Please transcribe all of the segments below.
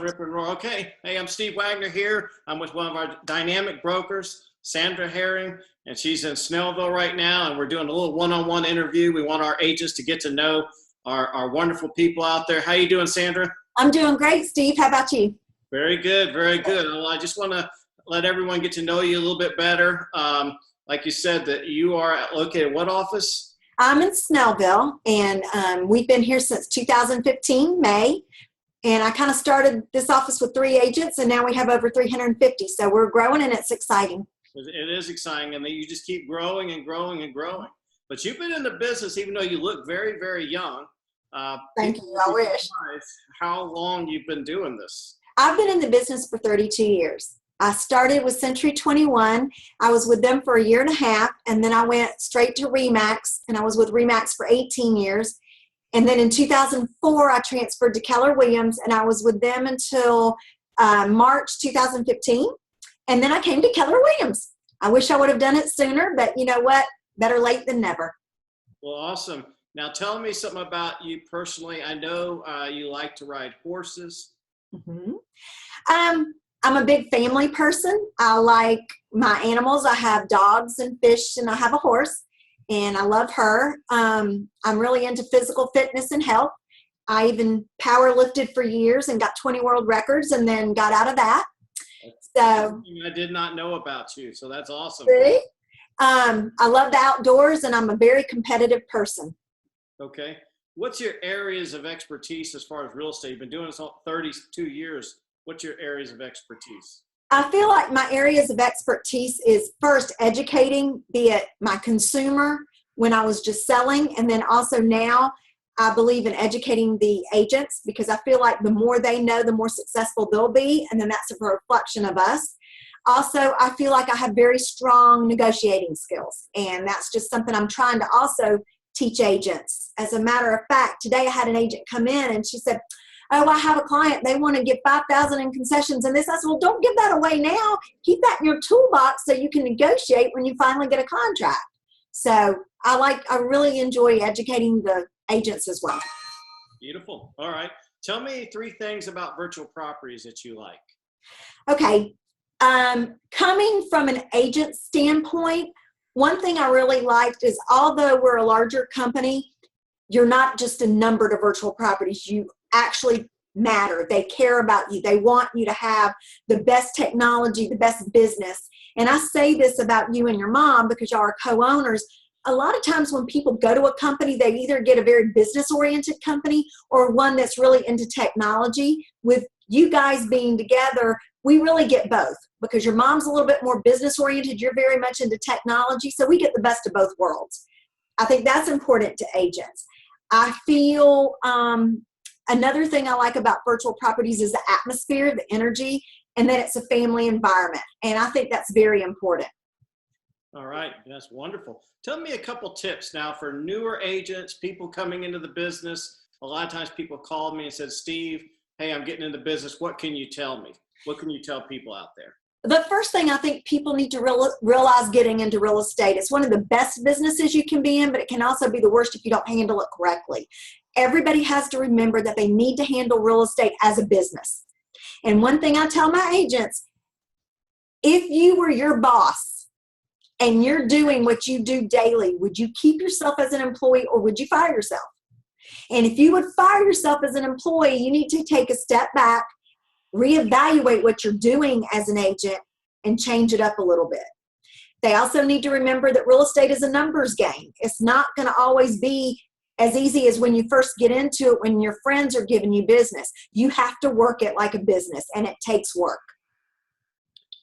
rip and roll. Okay. Hey, I'm Steve Wagner here. I'm with one of our dynamic brokers, Sandra Herring, and she's in Snellville right now. And we're doing a little one-on-one interview. We want our agents to get to know our wonderful people out there. How you doing, Sandra? I'm doing great, Steve. How about you? Very good. Very good. Well, I just want to let everyone get to know you a little bit better. Like you said, that you are located what office? I'm in Snellville, and we've been here since 2015, May. And I kind of started this office with 3 agents, and now we have over 350. So we're growing, and it's exciting. It is exciting, and you just keep growing and growing and growing. But you've been in the business, even though you look very, very young. Thank you. I wish. How long you've been doing this? I've been in the business for 32 years. I started with Century 21. I was with them for 1.5 years, and then I went straight to RE/MAX, and I was with RE/MAX for 18 years. And then in 2004, I transferred to Keller Williams, and I was with them until March 2015. And then I came to Keller Williams. I wish I would have done it sooner, but you know what? Better late than never. Well, awesome. Now tell me something about you personally. I know you like to ride horses. Mm-hmm. I'm a big family person. I like my animals. I have dogs and fish, and I have a horse, and I love her. I'm really into physical fitness and health. I even power lifted for years and got 20 world records, and then got out of that. So I did not know about you, so that's awesome. See? I love the outdoors, and I'm a very competitive person. Okay. What's your areas of expertise as far as real estate? You've been doing this all 32 years. What's your areas of expertise? I feel like my areas of expertise is first educating, be it my consumer when I was just selling, and then also now I believe in educating the agents, because I feel like the more they know, the more successful they'll be, and then that's a reflection of us. Also, I feel like I have very strong negotiating skills, and that's just something I'm trying to also teach agents. As a matter of fact, today I had an agent come in, and she said, "Oh, I have a client, they want to give $5,000 in concessions and this." I said, "Well, don't give that away now. Keep that in your toolbox so you can negotiate when you finally get a contract." So I really enjoy educating the agents as well. Beautiful. All right. Tell me 3 things about virtual properties that you like. Okay. Coming from an agent standpoint, one thing I really liked is, although we're a larger company, you're not just a number to virtual properties. You actually matter. They care about you. They want you to have the best technology, the best business. And I say this about you and your mom because y'all are co-owners. A lot of times when people go to a company, they either get a very business-oriented company or one that's really into technology. With you guys being together, we really get both, because your mom's a little bit more business-oriented. You're very much into technology, so we get the best of both worlds. I think that's important to agents. I feel another thing I like about virtual properties is the atmosphere, the energy, and that it's a family environment. And I think that's very important. All right. That's wonderful. Tell me a couple tips now for newer agents, people coming into the business. A lot of times people called me and said, "Steve, hey, I'm getting into business. What can you tell me?" What can you tell people out there? The first thing I think people need to realize getting into real estate, it's one of the best businesses you can be in, but it can also be the worst if you don't handle it correctly. Everybody has to remember that they need to handle real estate as a business. And one thing I tell my agents, if you were your boss and you're doing what you do daily, would you keep yourself as an employee or would you fire yourself? And if you would fire yourself as an employee, you need to take a step back, reevaluate what you're doing as an agent, and change it up a little bit. They also need to remember that real estate is a numbers game. It's not going to always be as easy as when you first get into it, when your friends are giving you business. You have to work it like a business, and it takes work.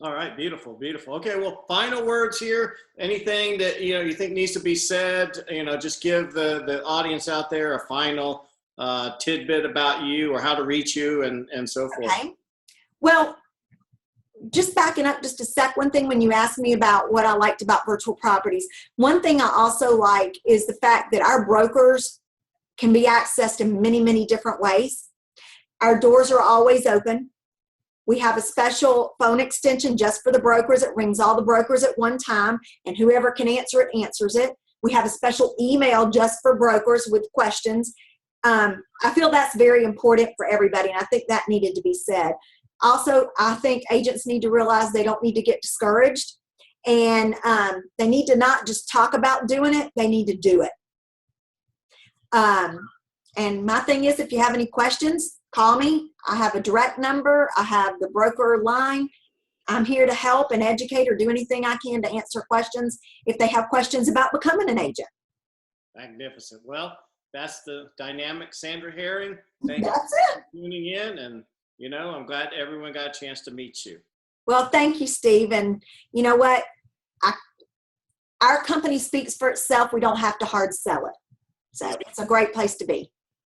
All right. Beautiful. Beautiful. Okay. Well, final words here. Anything that, you think needs to be said, just give the audience out there a final tidbit about you or how to reach you and so forth. Okay. Well, just backing up just a sec, one thing when you asked me about what I liked about virtual properties, one thing I also like is the fact that our brokers can be accessed in many, many different ways. Our doors are always open. We have a special phone extension just for the brokers. It rings all the brokers at one time, and whoever can answer it answers it. We have a special email just for brokers with questions. I feel that's very important for everybody, and I think that needed to be said. Also, I think agents need to realize they don't need to get discouraged, and they need to not just talk about doing it, they need to do it. And my thing is, if you have any questions, call me. I have a direct number. I have the broker line. I'm here to help and educate or do anything I can to answer questions if they have questions about becoming an agent. Magnificent. Well, that's the dynamic Sandra Herring. Thank you That's it. for tuning in. And, you know, I'm glad everyone got a chance to meet you. Well, thank you, Steve. And you know what? Our company speaks for itself. We don't have to hard sell it. So it's a great place to be.